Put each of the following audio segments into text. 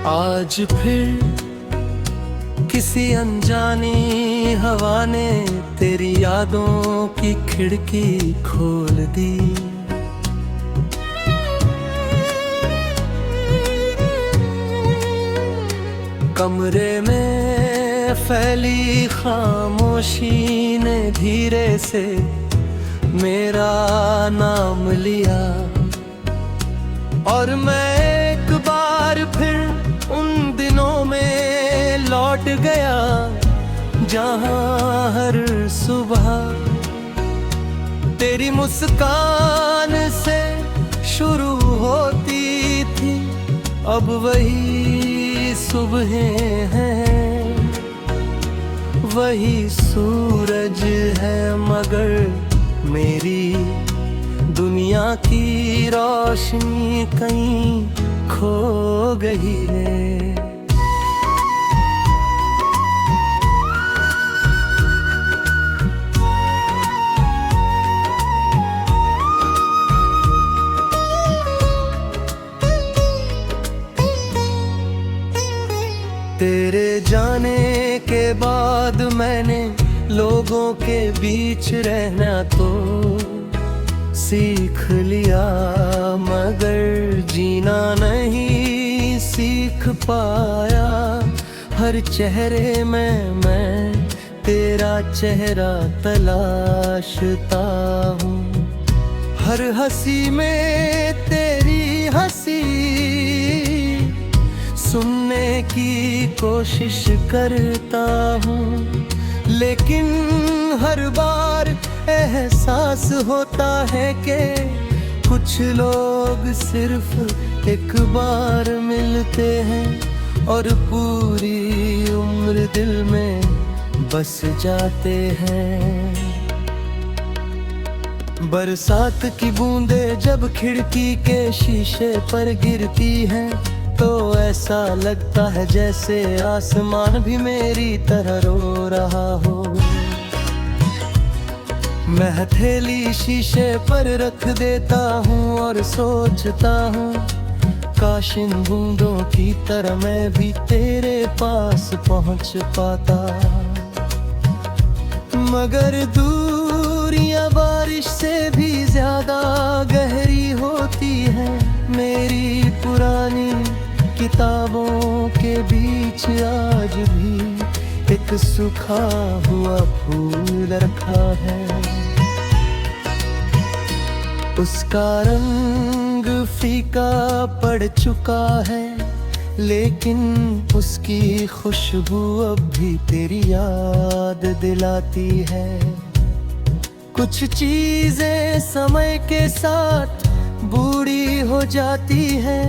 आज फिर किसी अनजानी हवा ने तेरी यादों की खिड़की खोल दी। कमरे में फैली खामोशी ने धीरे से मेरा नाम लिया, और मैं एक बार फिर उन दिनों में लौट गया जहां हर सुबह तेरी मुस्कान से शुरू होती थी। अब वही सुबहें हैं, वही सूरज है, मगर मेरी दुनिया की रोशनी कहीं खो गई है। तेरे जाने के बाद मैंने लोगों के बीच रहना तो सीख लिया, मगर जीना नहीं सीख पाया। हर चेहरे में मैं तेरा चेहरा तलाशता हूँ, हर हंसी में तेरी हंसी सुनने की कोशिश करता हूँ। लेकिन हर बार एहसास होता है कि कुछ लोग सिर्फ एक बार मिलते हैं और पूरी उम्र दिल में बस जाते हैं। बरसात की बूंदें जब खिड़की के शीशे पर गिरती हैं तो ऐसा लगता है जैसे आसमान भी मेरी तरह रो रहा हो। मैं हथेली शीशे पर रख देता हूँ और सोचता हूँ काश इन बूंदों की तरह मैं भी तेरे पास पहुँच पाता। मगर दूरियां बारिश से भी ज्यादा गहरी होती है। मेरी पुरानी किताबों के बीच आज भी एक सूखा हुआ फूल रखा है। उसका रंग फीका पड़ चुका है, लेकिन उसकी खुशबू अब भी तेरी याद दिलाती है। कुछ चीजें समय के साथ बूढ़ी हो जाती है,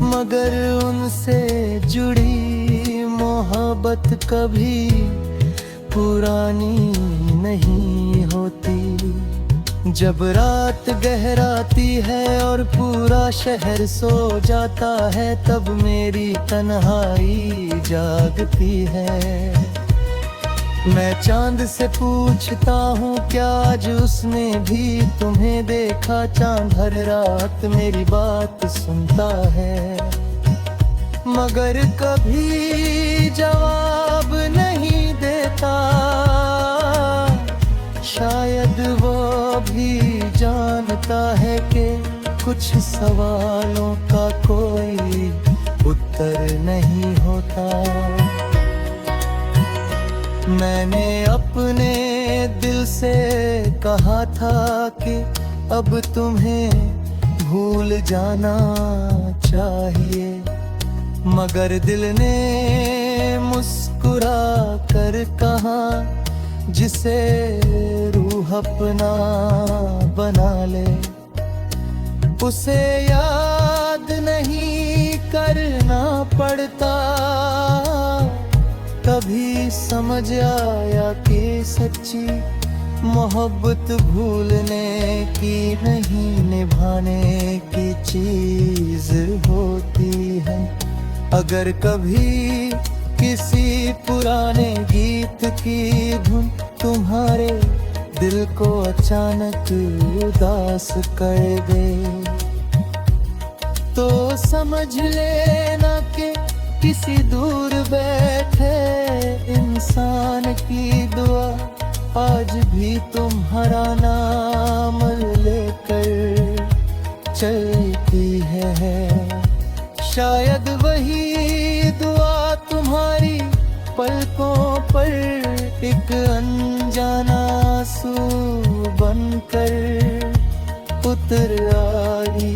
मगर उनसे जुड़ी मोहब्बत कभी पुरानी नहीं होती। जब रात गहराती है और पूरा शहर सो जाता है, तब मेरी तन्हाई जागती है। मैं चांद से पूछता हूँ क्या आज उसने भी तुम्हें देखा। चांद हर रात मेरी बात सुनता है, मगर कभी जवाब नहीं देता। शायद वो भी जानता है कि कुछ सवालों का कोई उत्तर नहीं होता। मैंने अपने दिल से कहा था कि अब तुम्हें भूल जाना चाहिए, मगर दिल ने मुस्कुरा कर कहा जिसे रूह अपना बना ले उसे याद नहीं करना पड़ता। तभी समझ आया कि सच्ची मोहब्बत भूलने की नहीं निभाने की चीज होती है। अगर कभी किसी पुराने गीत की धुन तुम्हारे दिल को अचानक उदास कर दे तो समझ लेना कि किसी दूर बैठे इंसान की दुआ आज भी तुम्हारा नाम लेकर चलती है। शायद वही दुआ तुम्हारी पलकों पर एक अनजाना आंसू बनकर उतर आई।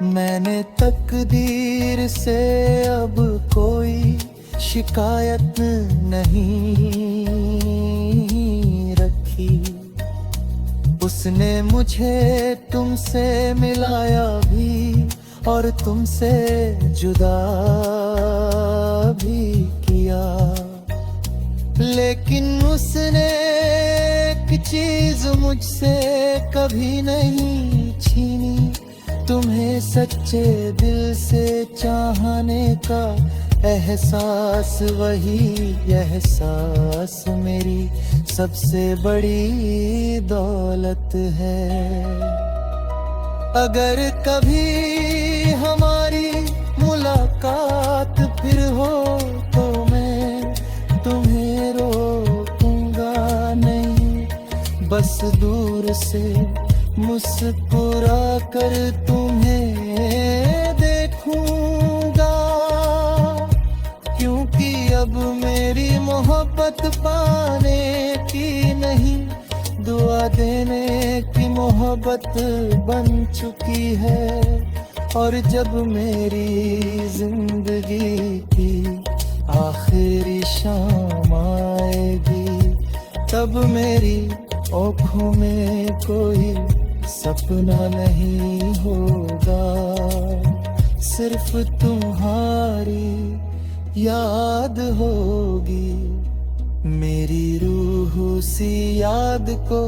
मैंने तकदीर से अब कोई शिकायत नहीं रखी। उसने मुझे तुमसे मिलाया भी और तुमसे जुदा भी किया, लेकिन उसने एक चीज मुझसे कभी नहीं छीनी, तुम्हें सच्चे दिल से चाहने का एहसास। वही एहसास मेरी सबसे बड़ी दौलत है। अगर कभी हमारी मुलाकात फिर हो तो मैं तुम्हें रोकूंगा नहीं, बस दूर से मुस्कुरा कर तुम्हें देखूंगा। क्योंकि अब मेरी मोहब्बत पाने की नहीं, दुआ देने की मोहब्बत बन चुकी है। और जब मेरी जिंदगी की आखिरी शाम आएगी, तब मेरी आँखों में कोई सपना नहीं होगा, सिर्फ तुम्हारी याद होगी। मेरी रूह सी याद को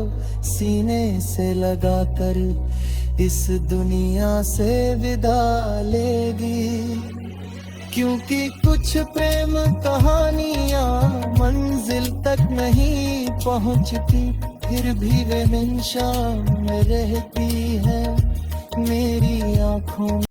सीने से लगाकर इस दुनिया से विदा लेगी। क्योंकि कुछ प्रेम कहानियां मंजिल तक नहीं पहुंचती, फिर भी वे हमेशा में रहती है मेरी आँखों में।